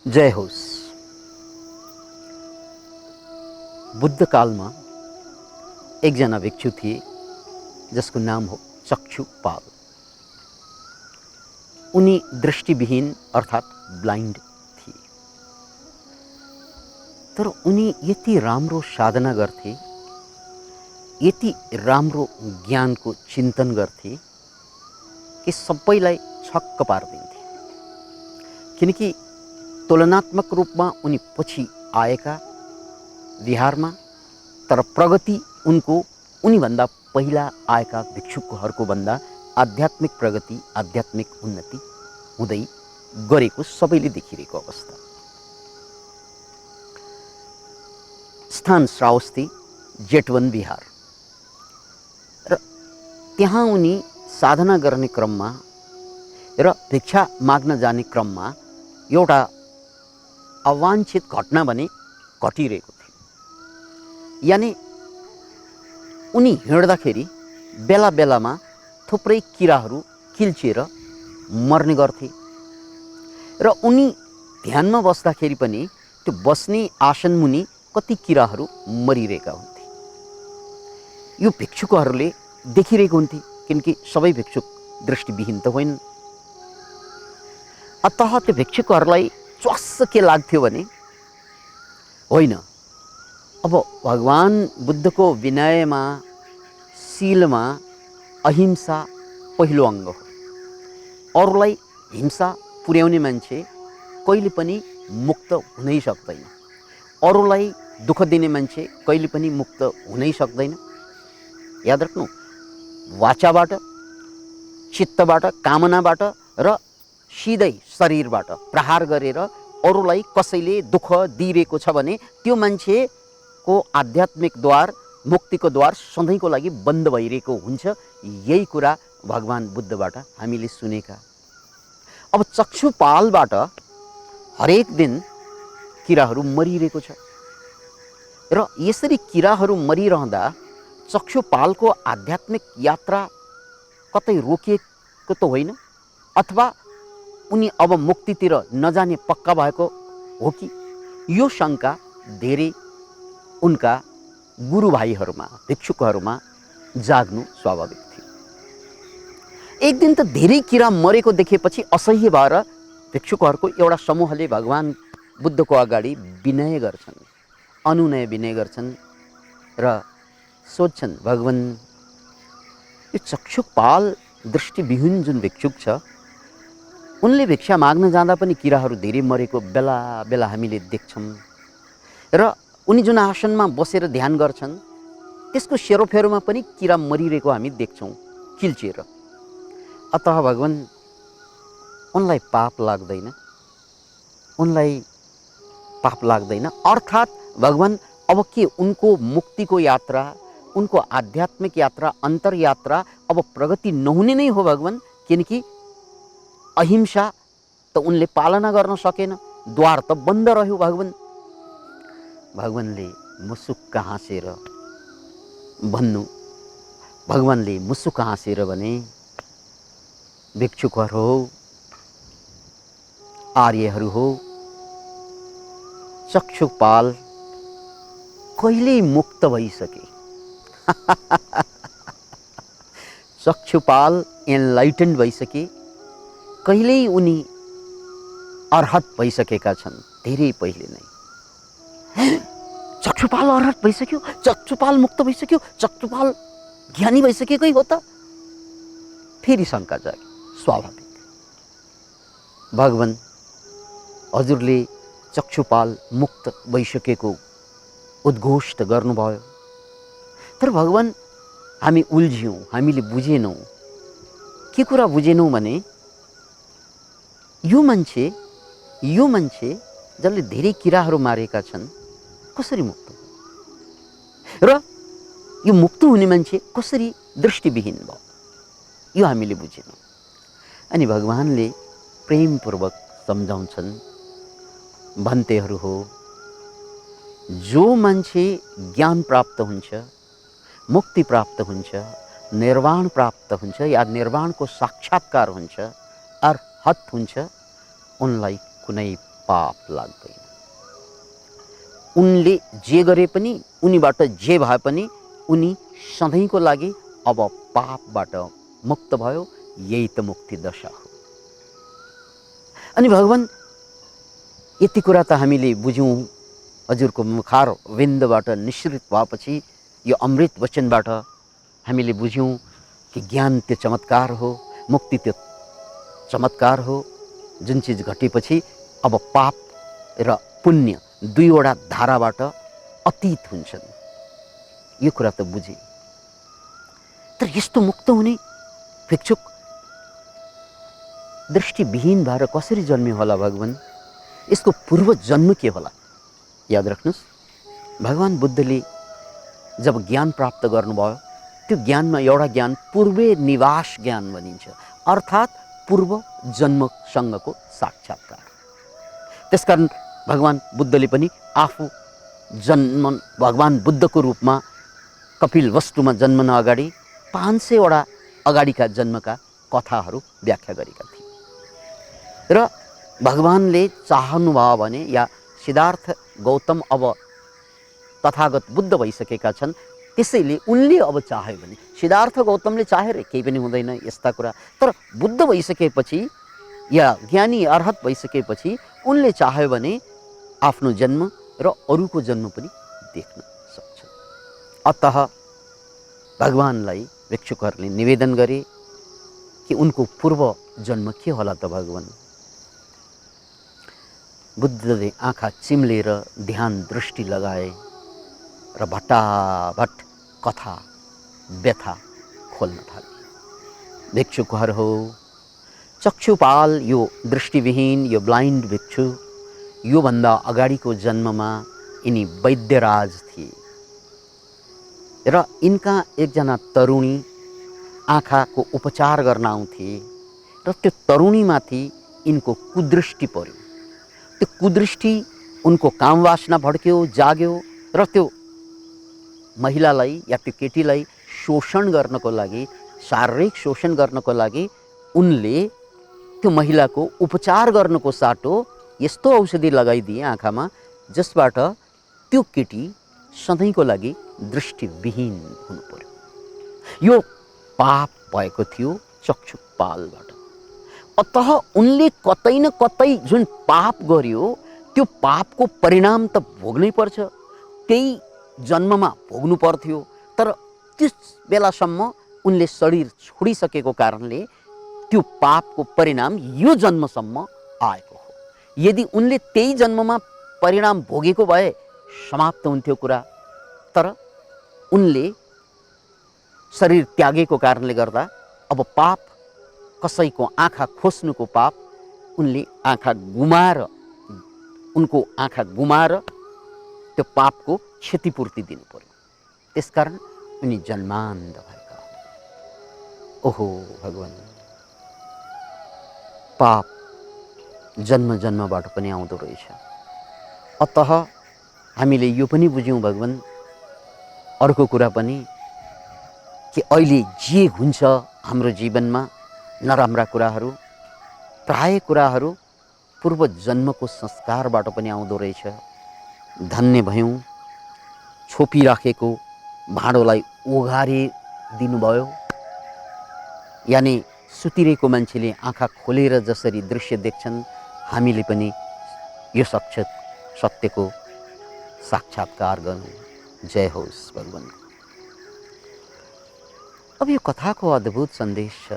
जय होस्। बुद्धकालमा एकजना भिक्षु थिए जसको नाम हो चक्षुपाल। उनी दृष्टिविहीन अर्थात् ब्लाइन्ड थिए। तर उनी यति राम्रो साधना गर्थे, यति राम्रो ज्ञानको चिन्तन गर्थे कि सबैलाई छक्क पार्दिन्थे। किनकि तुलनात्मक रूपमा उनी पछि आएका विहारमा, तर प्रगति उनको उनीभन्दा पहिला आएका भिक्षुकहरूको भन्दा आध्यात्मिक प्रगति, आध्यात्मिक उन्नति हुँदै गरेको सबैले देखिरहेको अवस्था। स्थान श्रावस्ती, जेतवन बिहार। र त्यहाँ उनी साधना गर्ने क्रममा र भिक्षा माग्न जाने क्रममा एउटा अवाञ्छित घटना भने घटिरहेको थियो। यानी उनी हिँड्दाखेरि बेला बेलामा थुप्रै किराहरू किल्चिएर मर्ने गर्थे र उनी ध्यानमा बस्दाखेरि पनि त्यो बस्ने आसन मुनि कति किराहरू मरिरहेका हुन्थे। यो भिक्षुकहरूले देखिरहेको हुन्थे, किनकि सबै भिक्षुक दृष्टिविहीन त होइनन्। अतः त्यो भिक्षुकहरूलाई च्वास्स के लाग्थ्यो भने, होइन, अब भगवान बुद्धको विनयमा, शीलमा अहिंसा पहिलो अङ्ग हो। अरूलाई हिंसा पुर्याउने मान्छे कहिले पनि मुक्त हुनै सक्दैन। अरूलाई दुःख दिने मान्छे कहिले पनि मुक्त हुनै सक्दैन। याद राख्नु, वाचाबाट, चित्तबाट, कामनाबाट र सिधै शरीरबाट प्रहार गरेर अरूलाई कसैले दुःख दिइरहेको छ भने त्यो मान्छेको आध्यात्मिक द्वार, मुक्तिको द्वार सधैँको लागि बन्द भइरहेको हुन्छ। यही कुरा भगवान बुद्धबाट हामीले सुनेका। अब चक्षुपालबाट हरेक दिन किराहरू मरिरहेको छ र यसरी किराहरू मरिरहँदा चक्षुपालको आध्यात्मिक यात्रा कतै रोकिएको त होइन, अथवा उनी अब मुक्तितिर नजाने पक्का भएको हो कि? यो शङ्का धेरै उनका गुरुभाइहरूमा, भिक्षुकहरूमा जाग्नु स्वाभाविक थियो। एक दिन त धेरै किरा मरेको देखेपछि असह्य भएर भिक्षुकहरूको एउटा समूहले भगवान बुद्धको अगाडि विनय गर्छन्, अनुनय विनय गर्छन् र सोध्छन्, भगवान, यो चक्षुपाल दृष्टिविहीन जुन भिक्षुक छ, उनले भिक्षा माग्न जाँदा पनि किराहरू धेरै मरेको बेला बेला हामीले देख्छौँ र उनी जुन आसनमा बसेर ध्यान गर्छन् त्यसको सेरोफेरोमा पनि किरा मरिरहेको हामी देख्छौँ किल्चिएर। अतः भगवान, उनलाई पाप लाग्दैन, उनलाई पाप लाग्दैन। अर्थात् भगवान, अब के उनको मुक्तिको यात्रा, उनको आध्यात्मिक यात्रा, अन्तर्यात्रा अब प्रगति नहुने नै हो भगवान? किनकि अहिंसा त उनले पालना गर्न सकेन, द्वार त बन्द रह्यो भगवान। भगवानले मुसुक्क हाँसेर भन्नु, भगवानले मुसुक्क हाँसेर भने, भिक्षुकहरू हो, आर्यहरू हो, चक्षुपाल कहिल्यै मुक्त भइसके। चक्षुपाल एनलाइटेन्ड भइसके, कहिल्यै उनी अर्हत भइसकेका छन्, धेरै पहिले नै। चक्षुपाल अर्हत भइसक्यो, चक्षुपाल मुक्त भइसक्यो, चक्षुपाल ज्ञानी भइसकेकै हो त? फेरि शङ्का जाग्यो, स्वाभाविक। भगवान, हजुरले चक्षुपाल मुक्त भइसकेको उद्घोष गर्नुभयो, तर भगवान, हामी उल्झ्यौँ, हामीले बुझेनौँ। के कुरा बुझेनौँ भने, यो मान्छे जसले धेरै किराहरू मारेका छन् कसरी मुक्त भयो, र यो मुक्त हुने मान्छे कसरी दृष्टिविहीन भयो, यो हामीले बुझेनौँ। अनि भगवानले प्रेमपूर्वक सम्झाउँछन्, भन्तेहरू हो, जो मान्छे ज्ञान प्राप्त हुन्छ, मुक्ति प्राप्त हुन्छ, निर्वाण प्राप्त हुन्छ या निर्वाणको साक्षात्कार हुन्छ, अर्हत हुन्छ, उनलाई कुनै पाप लाग्दैन। उनले जे गरे पनि, उनीबाट जे भए पनि उनी सधैँको लागि अब पापबाट मुक्त भयो। यही त मुक्ति दशा हो। अनि भगवान यति कुरा त हामीले बुझ्यौँ। हजुरको मुखार विन्दबाट निश्रित भएपछि यो अमृत वचनबाट हामीले बुझ्यौँ कि ज्ञान त्यो चमत्कार हो, मुक्ति त्यो चमत्कार हो। जुन चिज घटेपछि अब पाप र पुण्य दुईवटा धाराबाट अतीत हुन्छन्। यो कुरा त बुझे। तर यस्तो मुक्त हुने भिक्षुक दृष्टिविहीन भएर कसरी जन्मियो होला भगवान? यसको पूर्व जन्म के होला? याद राख्नुहोस्, भगवान बुद्धले जब ज्ञान प्राप्त गर्नुभयो, त्यो ज्ञानमा एउटा ज्ञान पूर्वे निवास ज्ञान भनिन्छ, अर्थात् पूर्व जन्मसँगको साक्षात्कार। त्यसकारण भगवान बुद्धले पनि आफू जन्म भगवान बुद्धको रूपमा कपिल वस्तुमा जन्मन अगाडि 500वटा अगाडिका जन्मका कथाहरू व्याख्या गरेका थिए। र भगवानले चाहनुभयो भने, या सिद्धार्थ गौतम अब तथागत बुद्ध भइसकेका छन्, त्यसैले उनले अब चाह्यो भने, सिद्धार्थ गौतमले चाहेर केही पनि हुँदैन यस्ता कुरा, तर बुद्ध भइसकेपछि या ज्ञानी अर्हत भइसकेपछि उनले चाह्यो भने आफ्नो जन्म र अरूको जन्म पनि देख्न सक्छन्। अतः भगवानलाई भिक्षुकहरूले निवेदन गरे कि उनको पूर्व जन्म के होला त भगवान? बुद्धले आँखा चिम्लेर ध्यान दृष्टि लगाए र भट्टाभट कथा व्यथा खोल्न थाले। भिक्षुकहरू हो, चक्षुपाल यो दृष्टिविहीन, यो ब्लाइन्ड भिक्षु, योभन्दा अगाडिको जन्ममा यिनी वैद्यराज थिए र यिनका एकजना तरुणी आँखाको उपचार गर्न आउँथे र त्यो तरुणीमाथि यिनको कुदृष्टि पर्यो। त्यो कुदृष्टि उनको कामवासना भड्क्यो, जाग्यो र त्यो महिलालाई या त्यो केटीलाई शोषण गर्नको लागि, शारीरिक शोषण गर्नको लागि उनले त्यो महिलाको उपचार गर्नको साटो यस्तो औषधि लगाइदिए आँखामा, जसबाट त्यो केटी सधैँको लागि दृष्टिविहीन हुनु पर्यो। यो पाप भएको थियो चक्षुपालबाट। अतः उनले कतै न कतै जुन पाप गर्यो, त्यो पापको परिणाम त भोग्नै पर्छ। त्यही जन्ममा भोग्नु पर्थ्यो, तर त्यस बेलासम्म उनले शरीर छोडिसकेको कारणले त्यो पापको परिणाम यो जन्मसम्म आएको हो। यदि उनले त्यही जन्ममा परिणाम भोगेको भए समाप्त हुन्थ्यो कुरा, तर उनले शरीर त्यागेको कारणले गर्दा अब पाप, कसैको आँखा खोस्नुको पाप, उनले आँखा गुमाएर, उनको आँखा गुमाएर त्यो पापको क्षतिपूर्ति दिनु पर्यो। त्यसकारण उनी जन्मान्ध भएका। ओहो भगवान, पाप जन्म जन्मबाट पनि आउँदो रहेछ। अतः हामीले यो पनि बुझ्यौँ भगवान, अर्को कुरा पनि कि अहिले जे हुन्छ हाम्रो जीवनमा नराम्रा कुराहरू, प्राय कुराहरू पूर्व जन्मको संस्कारबाट पनि आउँदो रहेछ। धन्य भयौँ, छोपिराखेको भाँडोलाई ओघारे दिनुभयो। यानि सुतिरहेको मान्छेले आँखा खोलेर जसरी दृश्य देख्छन्, हामीले पनि यो सत्यको साक्षात्कार गर्नु। जय होस् भगवान। अब यो कथाको अद्भुत सन्देश छ।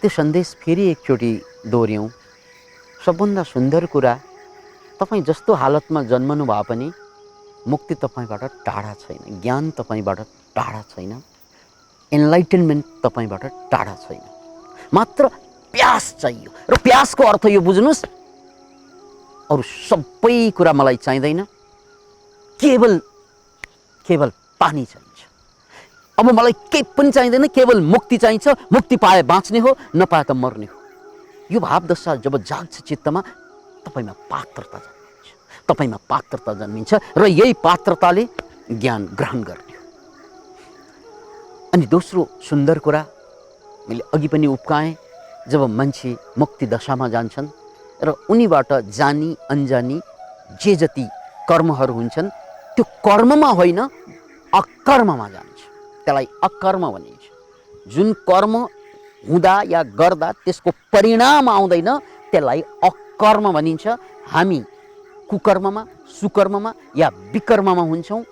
त्यो सन्देश फेरि एकचोटि दोहोऱ्यौँ। सबभन्दा सुन्दर कुरा, तपाईँ जस्तो हालतमा जन्मनु भए पनि मुक्ति तपाईँबाट टाढा छैन, ज्ञान तपाईँबाट टाढा छैन, एनलाइटनमेन्ट तपाईँबाट टाढा छैन। मात्र प्यास चाहियो। र प्यासको अर्थ यो बुझ्नुहोस्, अरू सबै कुरा मलाई चाहिँदैन, केवल पानी चाहिन्छ। अब मलाई केही पनि चाहिँदैन, केवल मुक्ति चाहिन्छ। मुक्ति पाए बाँच्ने हो, नपाए त मर्ने हो। यो भावदशा जब जाग्छ चित्तमा, तपाईँमा पात्रता जन्मिन्छ र यही पात्रताले ज्ञान ग्रहण गर्ने हो। अनि दोस्रो सुन्दर कुरा मैले अघि पनि उब्काएँ, जब मान्छे मुक्ति दशामा जान्छन् र उनीबाट जानी अनजानी जे जति कर्महरू हुन्छन् त्यो कर्ममा होइन अकर्ममा जान्छ, त्यसलाई अकर्म भनिन्छ। जुन कर्म हुँदा या गर्दा त्यसको परिणाम आउँदैन त्यसलाई अकर्म भनिन्छ। हामी कुकर्ममा सुकर्ममा या विकर्ममा हुन्छौँ,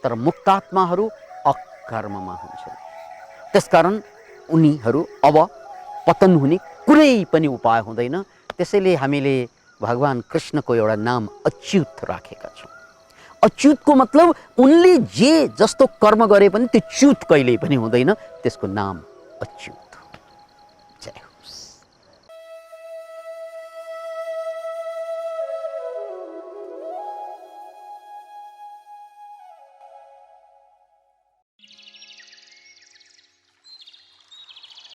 तर मुक्तात्माहरू अकर्ममा हुन्छन्। त्यसकारण उनीहरू अब पतन हुने कुनै पनि उपाय हुँदैन। त्यसैले हामीले भगवान कृष्णको एउटा नाम अच्युत राखेका छौँ। अच्युतको मतलब उनले जे जस्तो कर्म गरे पनि त्यो च्युत कहिल्यै पनि हुँदैन, त्यसको नाम अच्युत हो। जय होस्।